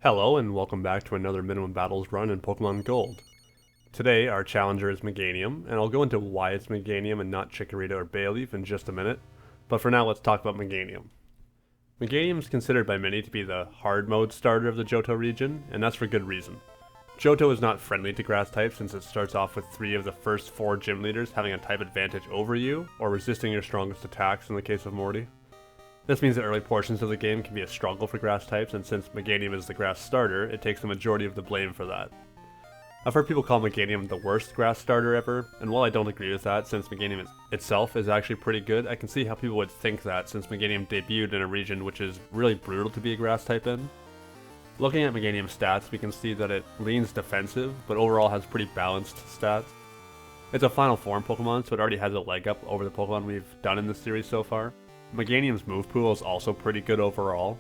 Hello and welcome back to another Minimum Battles run in Pokemon Gold. Today our challenger is Meganium, and I'll go into why it's Meganium and not Chikorita or Bayleef in just a minute, but for now let's talk about Meganium. Meganium is considered by many to be the hard mode starter of the Johto region, and that's for good reason. Johto is not friendly to grass types since it starts off with 3 of the first 4 gym leaders having a type advantage over you, or resisting your strongest attacks in the case of Morty. This means that early portions of the game can be a struggle for grass types, and since Meganium is the grass starter, it takes the majority of the blame for that. I've heard people call Meganium the worst grass starter ever, and while I don't agree with that since Meganium itself is actually pretty good, I can see how people would think that since Meganium debuted in a region which is really brutal to be a grass type in. Looking at Meganium's stats, we can see that it leans defensive, but overall has pretty balanced stats. It's a final form Pokemon, so it already has a leg up over the Pokemon we've done in this series so far. Meganium's move pool is also pretty good overall,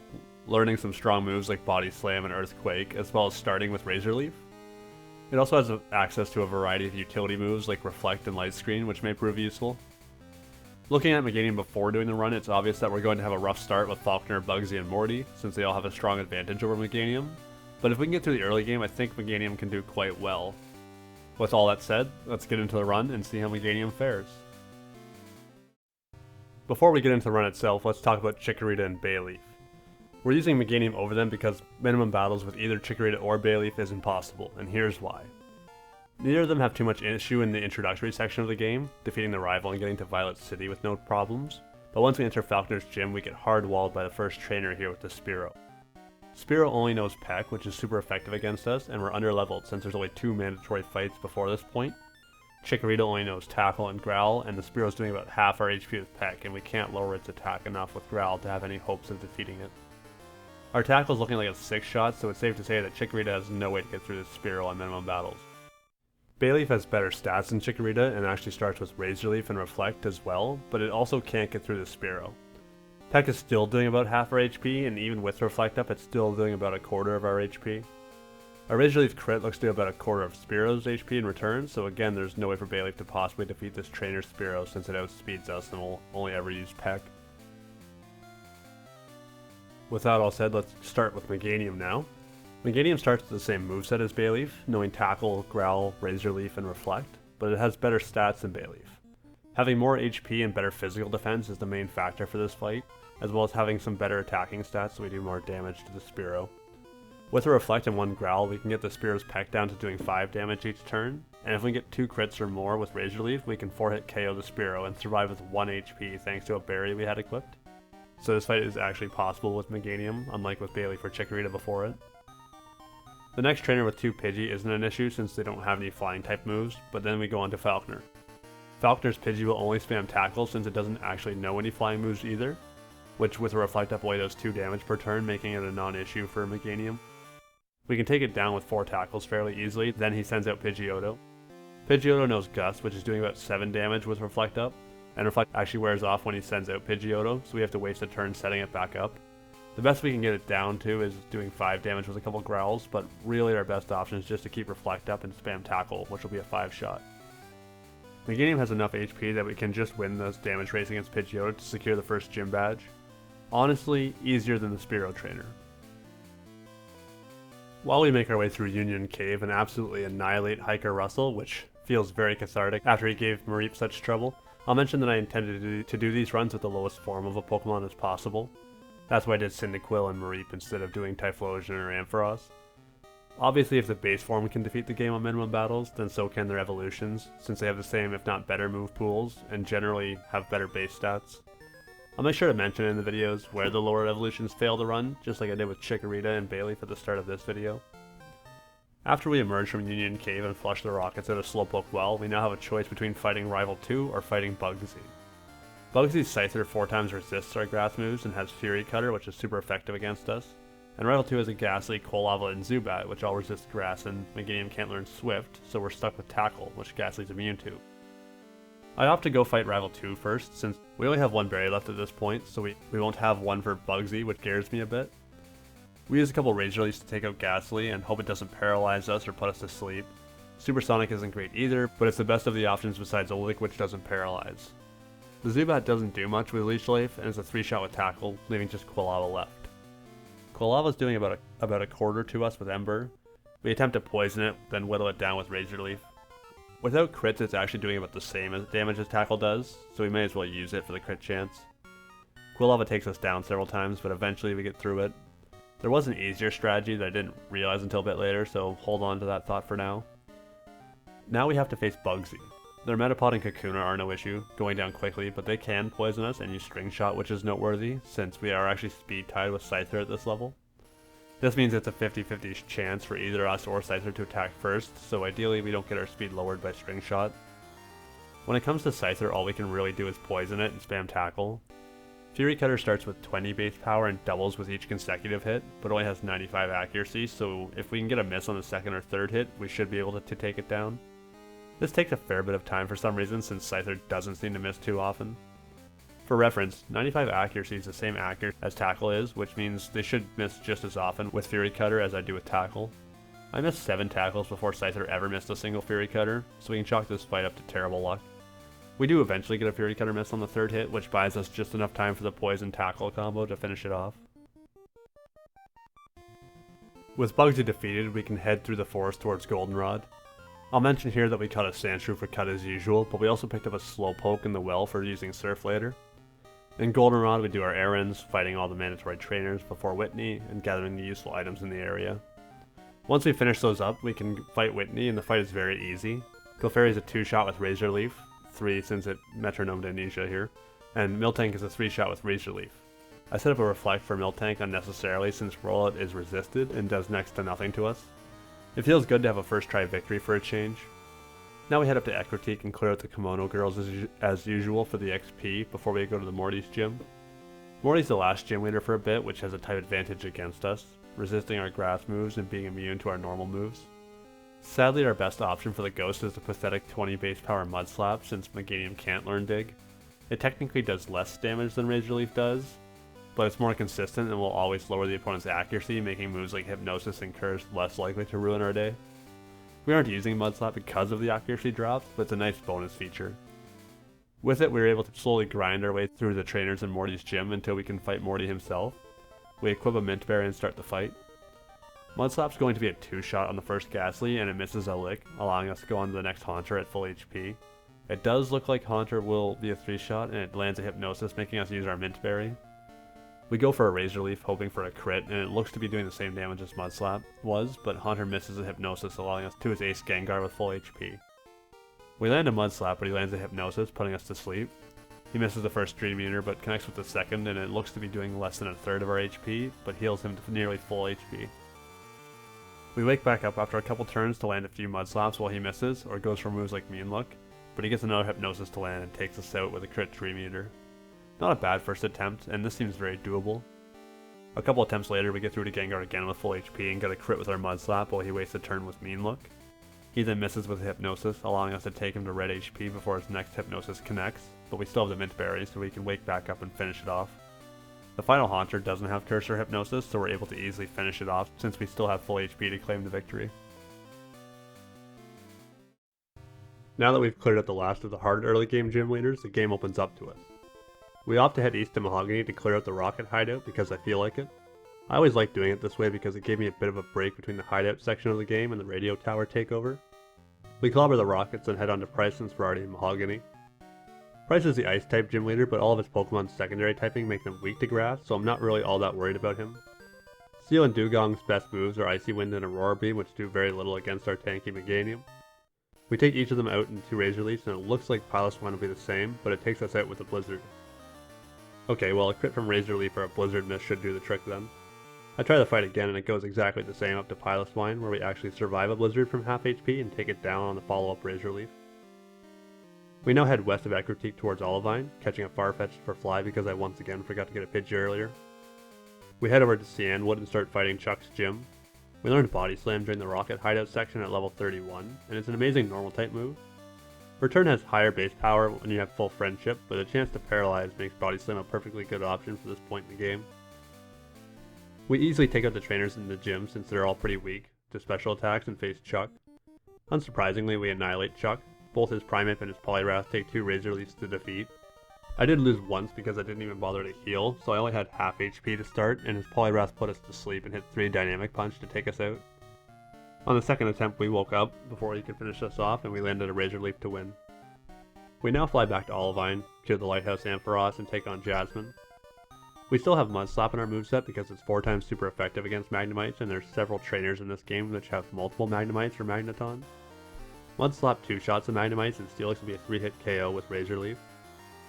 learning some strong moves like Body Slam and Earthquake, as well as starting with Razor Leaf. It also has access to a variety of utility moves like Reflect and Light Screen, which may prove useful. Looking at Meganium before doing the run, it's obvious that we're going to have a rough start with Falkner, Bugsy, and Morty, since they all have a strong advantage over Meganium, but if we can get through the early game, I think Meganium can do quite well. With all that said, let's get into the run and see how Meganium fares. Before we get into the run itself, let's talk about Chikorita and Bayleef. We're using Meganium over them because minimum battles with either Chikorita or Bayleef is impossible, and here's why. Neither of them have too much issue in the introductory section of the game, defeating the rival and getting to Violet City with no problems, but once we enter Falkner's gym, we get hard-walled by the first trainer here with the Spearow. Spearow only knows Peck, which is super effective against us, and we're under-leveled since there's only 2 mandatory fights before this point. Chikorita only knows Tackle and Growl, and the Spearow's doing about half our HP with Peck, and we can't lower its attack enough with Growl to have any hopes of defeating it. Our Tackle's looking like a 6-shot, so it's safe to say that Chikorita has no way to get through this Spearow on minimum battles. Bayleef has better stats than Chikorita, and actually starts with Razor Leaf and Reflect as well, but it also can't get through the Spearow. Peck is still doing about half our HP, and even with Reflect up, it's still doing about a quarter of our HP. Our Razor Leaf crit looks to do about a quarter of Spearow's HP in return, so again there's no way for Bayleef to possibly defeat this trainer Spearow since it outspeeds us and will only ever use Peck. With that all said, let's start with Meganium now. Meganium starts with the same moveset as Bayleef, knowing Tackle, Growl, Razor Leaf, and Reflect, but it has better stats than Bayleef. Having more HP and better physical defense is the main factor for this fight, as well as having some better attacking stats so we do more damage to the Spearow. With a Reflect and 1 Growl, we can get the Spearow's Peck down to doing 5 damage each turn, and if we get 2 crits or more with Razor Leaf, we can 4-hit KO the Spearow and survive with 1 HP thanks to a berry we had equipped. So this fight is actually possible with Meganium, unlike with Bayleef or Chikorita before it. The next trainer with 2 Pidgey isn't an issue since they don't have any flying type moves, but then we go on to Falkner. Falkner's Pidgey will only spam Tackle since it doesn't actually know any flying moves either, which with a Reflect up only does 2 damage per turn, making it a non-issue for Meganium. We can take it down with 4 tackles fairly easily, then he sends out Pidgeotto. Pidgeotto knows Gust, which is doing about 7 damage with Reflect up, and Reflect actually wears off when he sends out Pidgeotto, so we have to waste a turn setting it back up. The best we can get it down to is doing 5 damage with a couple Growls, but really our best option is just to keep Reflect up and spam Tackle, which will be a 5-shot. Meganium has enough HP that we can just win this damage race against Pidgeotto to secure the first gym badge. Honestly, easier than the Spearow trainer. While we make our way through Union Cave and absolutely annihilate Hiker Russell, which feels very cathartic after he gave Mareep such trouble, I'll mention that I intended to do these runs with the lowest form of a Pokemon as possible. That's why I did Cyndaquil and Mareep instead of doing Typhlosion or Ampharos. Obviously if the base form can defeat the game on minimum battles, then so can their evolutions, since they have the same if not better move pools, and generally have better base stats. I'll make sure to mention in the videos where the lower evolutions fail to run, just like I did with Chikorita and Bayleef at the start of this video. After we emerge from Union Cave and flush the rockets out of Slowpoke well, we now have a choice between fighting Rival 2 or fighting Bugsy. Bugsy's Scyther 4 times resists our grass moves and has Fury Cutter, which is super effective against us, and Rival 2 has a Ghastly, Kolava, and Zubat, which all resist grass, and Meganium can't learn Swift, so we're stuck with Tackle, which Ghastly's immune to. I opt to go fight Rival 2 first, since we only have 1 berry left at this point, so we won't have one for Bugsy, which scares me a bit. We use a couple Razor Leafs to take out Ghastly and hope it doesn't paralyze us or put us to sleep. Supersonic isn't great either, but it's the best of the options besides Olic, which doesn't paralyze. The Zubat doesn't do much with Leech Life, and is a 3-shot with Tackle, leaving just Quilava left. Quilava's doing about a quarter to us with Ember. We attempt to poison it, then whittle it down with Razor Leaf. Without crits, it's actually doing about the same damage as Tackle does, so we may as well use it for the crit chance. Quilava takes us down several times, but eventually we get through it. There was an easier strategy that I didn't realize until a bit later, so hold on to that thought for now. Now we have to face Bugsy. Their Metapod and Kakuna are no issue, going down quickly, but they can poison us and use String Shot, which is noteworthy, since we are actually speed tied with Scyther at this level. This means it's a 50-50 chance for either us or Scyther to attack first, so ideally we don't get our speed lowered by String Shot. When it comes to Scyther, all we can really do is poison it and spam Tackle. Fury Cutter starts with 20 base power and doubles with each consecutive hit, but only has 95 accuracy, so if we can get a miss on the second or third hit, we should be able to take it down. This takes a fair bit of time for some reason, since Scyther doesn't seem to miss too often. For reference, 95 accuracy is the same accuracy as Tackle is, which means they should miss just as often with Fury Cutter as I do with Tackle. I missed 7 tackles before Scyther ever missed a single Fury Cutter, so we can chalk this fight up to terrible luck. We do eventually get a Fury Cutter miss on the third hit, which buys us just enough time for the Poison Tackle combo to finish it off. With Bugsy defeated, we can head through the forest towards Goldenrod. I'll mention here that we caught a Sandshrew for cut as usual, but we also picked up a Slowpoke in the well for using Surf later. In Goldenrod, we do our errands, fighting all the mandatory trainers before Whitney, and gathering the useful items in the area. Once we finish those up, we can fight Whitney, and the fight is very easy. Clefairy is a 2-shot with Razor Leaf, 3 since it metronomed Amnesia here, and Miltank is a 3-shot with Razor Leaf. I set up a Reflect for Miltank unnecessarily since Rollit is resisted and does next to nothing to us. It feels good to have a first try victory for a change. Now we head up to Ecruteak and clear out the Kimono girls as usual for the XP before we go to the Morty's gym. Morty's the last gym leader for a bit, which has a type advantage against us, resisting our grass moves and being immune to our normal moves. Sadly, our best option for the Ghost is the pathetic 20 base power Mud Slap since Meganium can't learn Dig. It technically does less damage than Razor Leaf does, but it's more consistent and will always lower the opponent's accuracy, making moves like Hypnosis and Curse less likely to ruin our day. We aren't using Mud Slap because of the accuracy drops, but it's a nice bonus feature. With it, we were able to slowly grind our way through the trainers in Morty's gym until we can fight Morty himself. We equip a Mint Berry and start the fight. Mud Slap's going to be a 2-shot on the first Ghastly, and it misses a lick, allowing us to go on to the next Haunter at full HP. It does look like Haunter will be a 3-shot, and it lands a Hypnosis, making us use our Mint Berry. We go for a Razor Leaf, hoping for a crit, and it looks to be doing the same damage as Mud Slap was, but Haunter misses a Hypnosis, allowing us to his Ace Gengar with full HP. We land a Mud Slap, but he lands a Hypnosis, putting us to sleep. He misses the first Dream Eater, but connects with the second, and it looks to be doing less than a third of our HP, but heals him to nearly full HP. We wake back up after a couple turns to land a few Mud Slaps while he misses, or goes for moves like Mean Look, but he gets another Hypnosis to land and takes us out with a crit Dream Eater. Not a bad first attempt, and this seems very doable. A couple attempts later, we get through to Gengar again with full HP and get a crit with our Mud Slap while he wastes a turn with Mean Look. He then misses with Hypnosis, allowing us to take him to red HP before his next Hypnosis connects, but we still have the Mint Berry so we can wake back up and finish it off. The final Haunter doesn't have Curse or Hypnosis, so we're able to easily finish it off since we still have full HP to claim the victory. Now that we've cleared out the last of the hard early game gym leaders, the game opens up to us. We opt to head east to Mahogany to clear out the Rocket hideout because I feel like it. I always like doing it this way because it gave me a bit of a break between the hideout section of the game and the radio tower takeover. We clobber the Rockets and head on to Pryce since we're already in Mahogany. Pryce is the Ice-type gym leader, but all of his Pokemon's secondary typing make them weak to grass, so I'm not really all that worried about him. Seal and Dugong's best moves are Icy Wind and Aurora Beam, which do very little against our tanky Meganium. We take each of them out in 2 Razor Leafs, and it looks like Piloswine will be the same, but it takes us out with a Blizzard. Okay, well a crit from Razor Leaf or a Blizzard miss should do the trick then. I try the fight again and it goes exactly the same up to Piloswine, where we actually survive a Blizzard from half HP and take it down on the follow-up Razor Leaf. We now head west of Ecruteak towards Olivine, catching a Farfetch'd for Fly because I once again forgot to get a Pidgey earlier. We head over to Cianwood and start fighting Chuck's gym. We learned Body Slam during the Rocket hideout section at level 31, and it's an amazing normal type move. Return has higher base power when you have full friendship, but a chance to paralyze makes Body Slam a perfectly good option for this point in the game. We easily take out the trainers in the gym since they're all pretty weak to special attacks and face Chuck. Unsurprisingly, we annihilate Chuck. Both his Primeape and his Poliwrath take 2 Razor Leafs to defeat. I did lose once because I didn't even bother to heal, so I only had half HP to start, and his Poliwrath put us to sleep and hit 3 Dynamic Punch to take us out. On the second attempt we woke up before he could finish us off, and we landed a Razor Leaf to win. We now fly back to Olivine, kill the Lighthouse Ampharos, and take on Jasmine. We still have Mud Slap in our moveset because it's 4 times super effective against Magnemites, and there's several trainers in this game which have multiple Magnemites or Magnetons. Mud Slap 2 shots of Magnemites, and Steelix will be a 3-hit KO with Razor Leaf.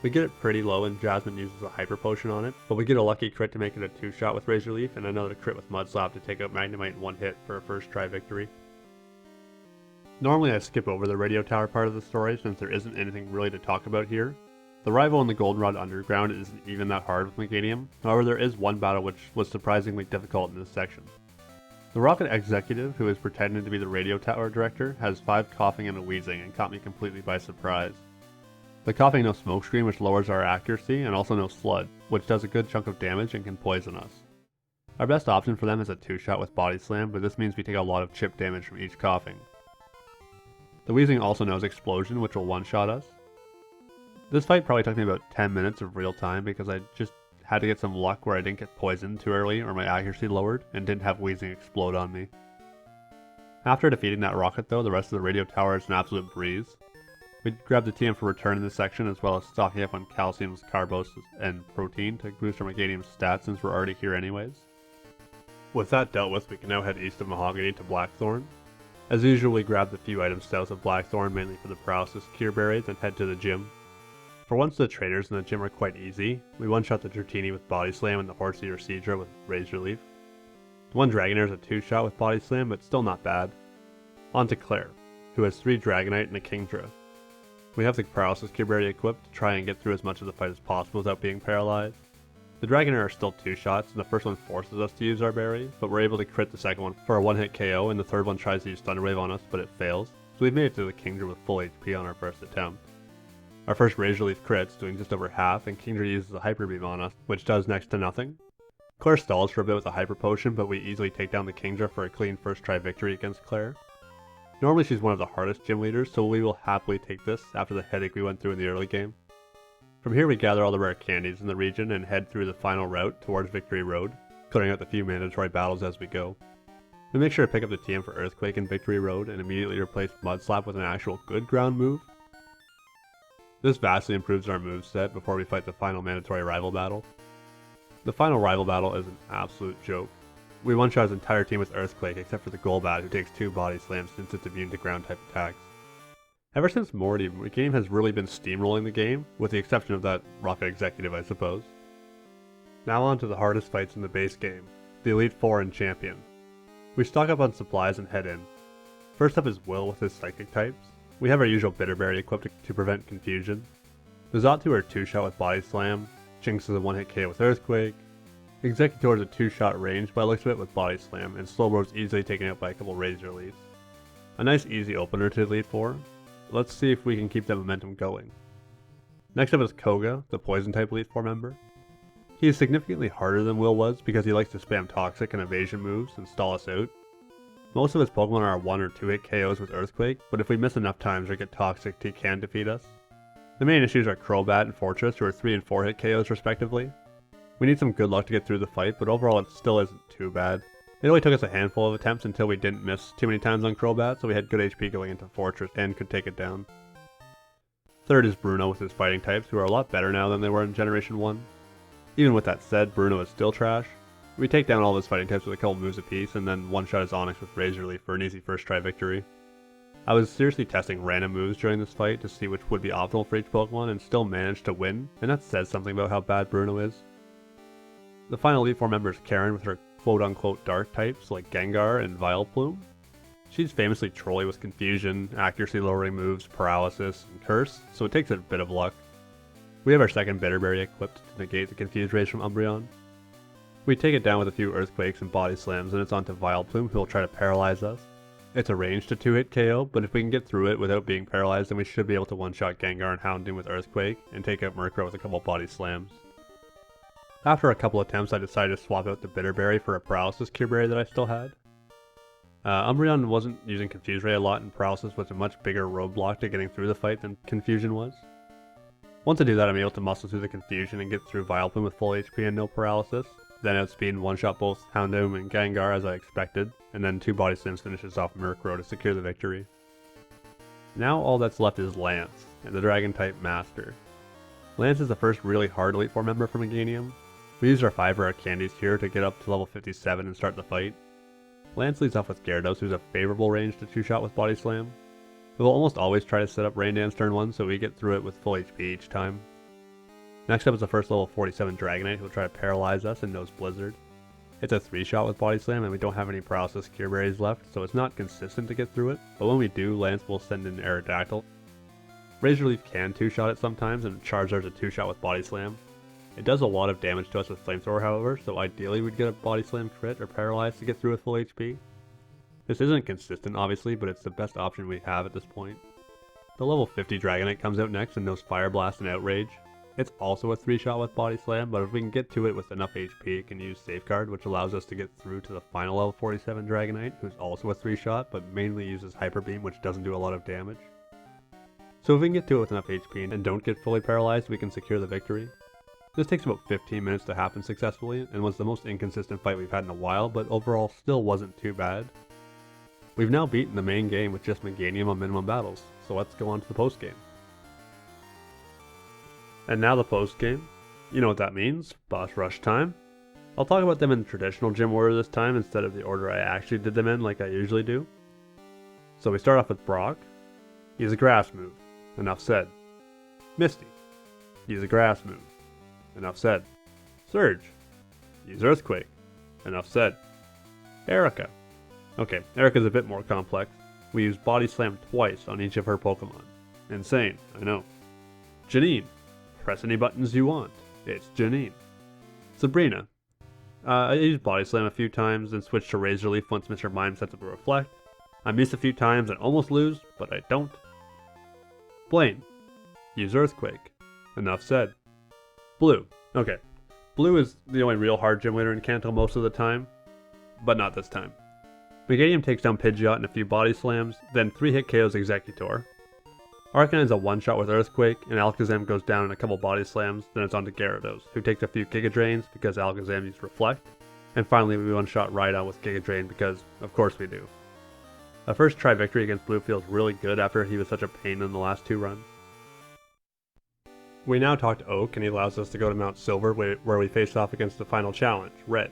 We get it pretty low and Jasmine uses a Hyper Potion on it, but we get a lucky crit to make it a 2-shot with Razor Leaf, and another crit with Mud Slap to take out Magnemite in 1 hit for a first try victory. Normally I skip over the radio tower part of the story since there isn't anything really to talk about here. The rival in the Goldenrod Underground isn't even that hard with Meganium, however there is one battle which was surprisingly difficult in this section. The Rocket Executive, who is pretending to be the radio tower director, has 5 coughing and a wheezing and caught me completely by surprise. The coughing no smokescreen, which lowers our accuracy, and also no slud, which does a good chunk of damage and can poison us. Our best option for them is a 2-shot with Body Slam, but this means we take a lot of chip damage from each coughing. The wheezing also knows Explosion, which will 1-shot us. This fight probably took me about 10 minutes of real time because I just had to get some luck where I didn't get poisoned too early or my accuracy lowered, and didn't have wheezing explode on me. After defeating that rocket though, the rest of the radio tower is an absolute breeze. We grabbed the TM for return in this section, as well as stocking up on calciums, carbos, and protein to boost our Meganium's stats since we're already here anyways. With that dealt with, we can now head east of Mahogany to Blackthorn. As usual, we grab the few items south of Blackthorn, mainly for the Paralysis Cure Berries, and head to the gym. For once the trainers in the gym are quite easy, we one-shot the Dratini with Body Slam and the Horsey or Seadra with Razor Leaf. The one Dragonair is a 2-shot with Body Slam, but still not bad. On to Claire, who has 3 Dragonite and a Kingdra. We have the Paralysis Cure Berry equipped to try and get through as much of the fight as possible without being paralyzed. The Dragonair are still 2 shots, and the first one forces us to use our berry, but we're able to crit the second one for a 1-hit KO, and the third one tries to use Thunder Wave on us, but it fails, so we've made it to the Kingdra with full HP on our first attempt. Our first Razor Leaf crits, doing just over half, and Kingdra uses a Hyper Beam on us, which does next to nothing. Claire stalls for a bit with a Hyper Potion, but we easily take down the Kingdra for a clean first try victory against Claire. Normally she's one of the hardest gym leaders, so we will happily take this after the headache we went through in the early game. From here we gather all the rare candies in the region and head through the final route towards Victory Road, clearing out the few mandatory battles as we go. We make sure to pick up the TM for Earthquake in Victory Road and immediately replace Mud Slap with an actual good ground move. This vastly improves our moveset before we fight the final mandatory rival battle. The final rival battle is an absolute joke. We one-shot his entire team with Earthquake except for the Golbat, who takes 2 body slams since it's immune to ground type attacks. Ever since Morty, the game has really been steamrolling the game, with the exception of that Rocket Executive I suppose. Now on to the hardest fights in the base game, the Elite Four and Champion. We stock up on supplies and head in. First up is Will with his Psychic types. We have our usual Bitterberry equipped to prevent confusion. The Xatu are 2-shot with Body Slam, Jinx is a 1-hit KO with Earthquake, Executor is a 2-shot range by the looks of it with Body Slam, and Slowbro is easily taken out by a couple Razor Leafs. A nice easy opener to Elite Four. Let's see if we can keep that momentum going. Next up is Koga, the Poison type Elite Four member. He is significantly harder than Will was because he likes to spam Toxic and Evasion moves and stall us out. Most of his Pokemon are 1 or 2-hit KOs with Earthquake, but if we miss enough times or get Toxic, he can defeat us. The main issues are Crobat and Fortress, who are 3 and 4-hit KOs respectively. We need some good luck to get through the fight, but overall it still isn't too bad. It only took us a handful of attempts until we didn't miss too many times on Crobat, so we had good HP going into Fortress and could take it down. Third is Bruno with his fighting types, who are a lot better now than they were in Generation 1. Even with that said, Bruno is still trash. We take down all of his fighting types with a couple moves apiece, and then one-shot his Onix with Razor Leaf for an easy first try victory. I was seriously testing random moves during this fight to see which would be optimal for each Pokemon and still managed to win, and that says something about how bad Bruno is. The final Elite Four member is Karen with her quote-unquote dark types like Gengar and Vileplume. She's famously trolly with confusion, accuracy lowering moves, paralysis, and curse, so it takes a bit of luck. We have our second Bitterberry equipped to negate the confused rays from Umbreon. We take it down with a few Earthquakes and Body Slams, and it's on to Vileplume, who will try to paralyze us. It's a ranged to 2-hit KO, but if we can get through it without being paralyzed, then we should be able to one-shot Gengar and Houndoom with Earthquake, and take out Murkrow with a couple Body Slams. After a couple attempts, I decided to swap out the Bitterberry for a Paralysis Cure Berry that I still had. Umbreon wasn't using Confuse Ray a lot, and Paralysis was a much bigger roadblock to getting through the fight than Confusion was. Once I do that, I'm able to muscle through the confusion and get through Vileplume with full HP and no paralysis. Then outspeed and one-shot both Houndoom and Gengar as I expected, and then 2 Body Slams finishes off Murkrow to secure the victory. Now all that's left is Lance, and the Dragon-type Master. Lance is the first really hard Elite Four member from Meganium. We used our 5 rare candies here to get up to level 57 and start the fight. Lance leads off with Gyarados, who's a favorable range to 2-shot with Body Slam. We will almost always try to set up Rain Dance turn 1 so we get through it with full HP each time. Next up is the first level 47 Dragonite, who will try to paralyze us and knows Blizzard. It's a 3-shot with Body Slam and we don't have any Paralysis Cure Berries left, so it's not consistent to get through it, but when we do, Lance will send in Aerodactyl. Razor Leaf can 2-shot it sometimes, and Charizard's a 2-shot with Body Slam. It does a lot of damage to us with Flamethrower however, so ideally we'd get a Body Slam crit or Paralyze to get through with full HP. This isn't consistent obviously, but it's the best option we have at this point. The level 50 Dragonite comes out next and knows Fire Blast and Outrage. It's also a 3-shot with Body Slam, but if we can get to it with enough HP, it can use Safeguard, which allows us to get through to the final level 47 Dragonite, who's also a 3-shot, but mainly uses Hyper Beam, which doesn't do a lot of damage. So if we can get to it with enough HP and don't get fully paralyzed, we can secure the victory. This takes about 15 minutes to happen successfully, and was the most inconsistent fight we've had in a while, but overall still wasn't too bad. We've now beaten the main game with just Meganium on minimum battles, so let's go on to the post game. And now the post game. You know what that means, boss rush time. I'll talk about them in the traditional gym order this time instead of the order I actually did them in like I usually do. So we start off with Brock. Use a grass move. Enough said. Misty. Use a grass move. Enough said. Surge. Use Earthquake. Enough said. Erica. Okay, Erica's a bit more complex. We use Body Slam twice on each of her Pokemon. Insane, I know. Janine. Press any buttons you want. It's Janine. Sabrina. I used Body Slam a few times and switched to Razor Leaf once Mr. Mime sets up a Reflect. I missed a few times and almost lose, but I don't. Blaine. Use Earthquake. Enough said. Blue. Okay. Blue is the only real hard gym leader in Kanto most of the time, but not this time. Meganium takes down Pidgeot and a few Body Slams, then 3-hit KOs Exeggutor. Arcanine's a 1-shot with Earthquake, and Alakazam goes down in a couple Body Slams, then it's on to Gyarados, who takes a few Giga Drains because Alakazam used Reflect, and finally we 1-shot Rhydon with Giga Drain because, of course we do. A first try victory against Blue feels really good after he was such a pain in the last 2 runs. We now talk to Oak, and he allows us to go to Mount Silver where we face off against the final challenge, Red.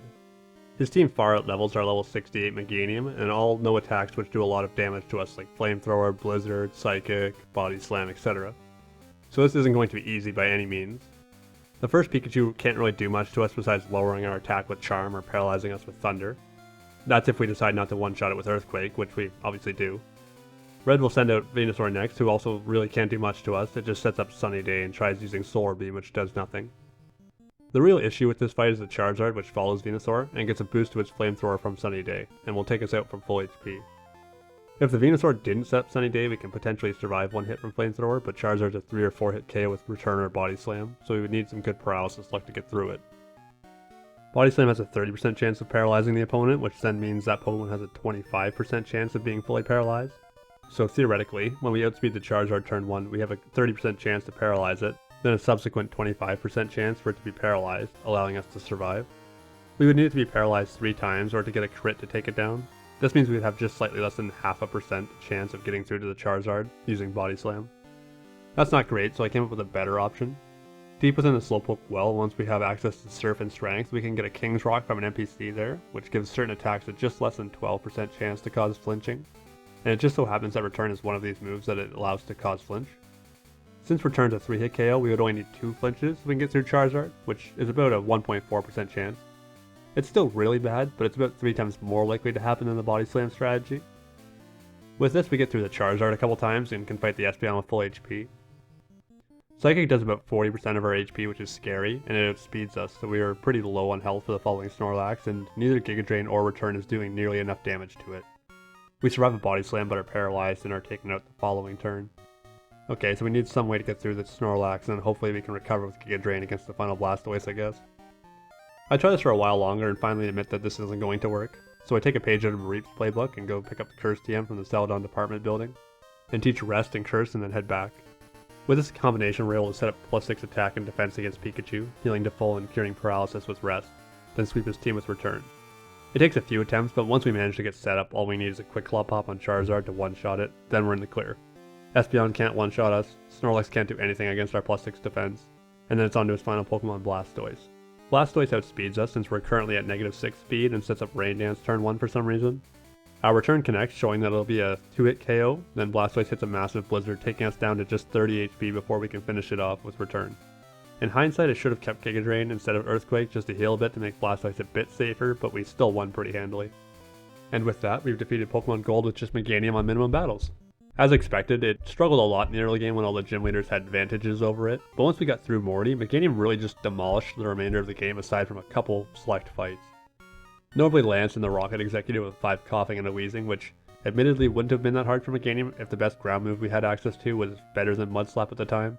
His team far out levels our level 68 Meganium, and all no attacks which do a lot of damage to us like Flamethrower, Blizzard, Psychic, Body Slam, etc. So this isn't going to be easy by any means. The first Pikachu can't really do much to us besides lowering our attack with Charm or paralyzing us with Thunder. That's if we decide not to one-shot it with Earthquake, which we obviously do. Red will send out Venusaur next, who also really can't do much to us. It just sets up Sunny Day and tries using Solar Beam, which does nothing. The real issue with this fight is the Charizard, which follows Venusaur and gets a boost to its Flamethrower from Sunny Day, and will take us out from full HP. If the Venusaur didn't set up Sunny Day, we can potentially survive one hit from Flamethrower, but Charizard's a 3 or 4 hit KO with Return or Body Slam, so we would need some good paralysis luck to get through it. Body Slam has a 30% chance of paralyzing the opponent, which then means that Pokemon has a 25% chance of being fully paralyzed. So theoretically, when we outspeed the Charizard turn 1, we have a 30% chance to paralyze it, then a subsequent 25% chance for it to be paralyzed, allowing us to survive. We would need it to be paralyzed 3 times or to get a crit to take it down. This means we'd have just slightly less than 0.5% chance of getting through to the Charizard using Body Slam. That's not great, so I came up with a better option. Deep within the Slowpoke well, once we have access to Surf and Strength, we can get a King's Rock from an NPC there, which gives certain attacks a just less than 12% chance to cause flinching. And it just so happens that Return is one of these moves that it allows to cause flinch. Since Return's a 3-hit KO, we would only need 2 flinches so we can get through Charizard, which is about a 1.4% chance. It's still really bad, but it's about 3 times more likely to happen than the Body Slam strategy. With this, we get through the Charizard a couple times and can fight the Espeon with full HP. Psychic does about 40% of our HP, which is scary, and it outspeeds us, so we are pretty low on health for the following Snorlax, and neither Giga Drain or Return is doing nearly enough damage to it. We survive a Body Slam but are paralyzed and are taken out the following turn. Okay, so we need some way to get through the Snorlax, and then hopefully we can recover with Giga Drain against the final Blastoise, I guess. I tried this for a while longer and finally admit that this isn't going to work, so I take a page out of Mareep's playbook and go pick up the Curse TM from the Celadon department building, and teach Rest and Curse and then head back. With this combination, we're able to set up +6 attack and defense against Pikachu, healing to full and curing paralysis with rest, then sweep his team with return. It takes a few attempts, but once we manage to get set up, all we need is a quick claw pop on Charizard to one-shot it, then we're in the clear. Espeon can't one-shot us, Snorlax can't do anything against our +6 defense, and then it's on to his final Pokemon, Blastoise. Blastoise outspeeds us since we're currently at -6 speed and sets up Rain Dance turn 1 for some reason. Our return connects, showing that it'll be a 2-hit KO, then Blastoise hits a massive Blizzard, taking us down to just 30 HP before we can finish it off with return. In hindsight, I should have kept Giga Drain instead of Earthquake just to heal a bit to make Blastoise a bit safer, but we still won pretty handily. And with that, we've defeated Pokemon Gold with just Meganium on minimum battles. As expected, it struggled a lot in the early game when all the gym leaders had advantages over it, but once we got through Morty, Meganium really just demolished the remainder of the game aside from a couple select fights. Notably Lance and the Rocket Executive with 5 coughing and a wheezing, which admittedly wouldn't have been that hard for Meganium if the best ground move we had access to was better than Mud Slap at the time.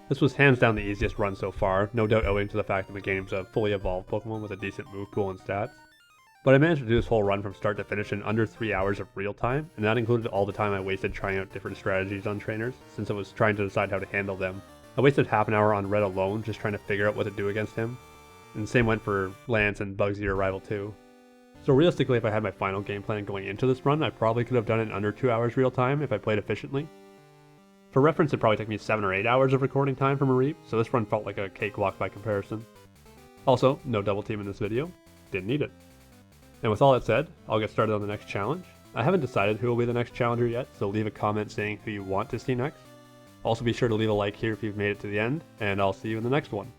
This was hands down the easiest run so far, no doubt owing to the fact that Meganium's a fully evolved Pokemon with a decent move pool and stats. But I managed to do this whole run from start to finish in under 3 hours of real time, and that included all the time I wasted trying out different strategies on trainers, since I was trying to decide how to handle them. I wasted half an hour on Red alone just trying to figure out what to do against him, and the same went for Lance and Bugsy or Rival 2. So realistically, if I had my final game plan going into this run, I probably could have done it in under 2 hours real time if I played efficiently. For reference, it probably took me 7 or 8 hours of recording time from Mareep, so this run felt like a cakewalk by comparison. Also, no double team in this video, didn't need it. And with all that said, I'll get started on the next challenge. I haven't decided who will be the next challenger yet, so leave a comment saying who you want to see next. Also be sure to leave a like here if you've made it to the end, and I'll see you in the next one.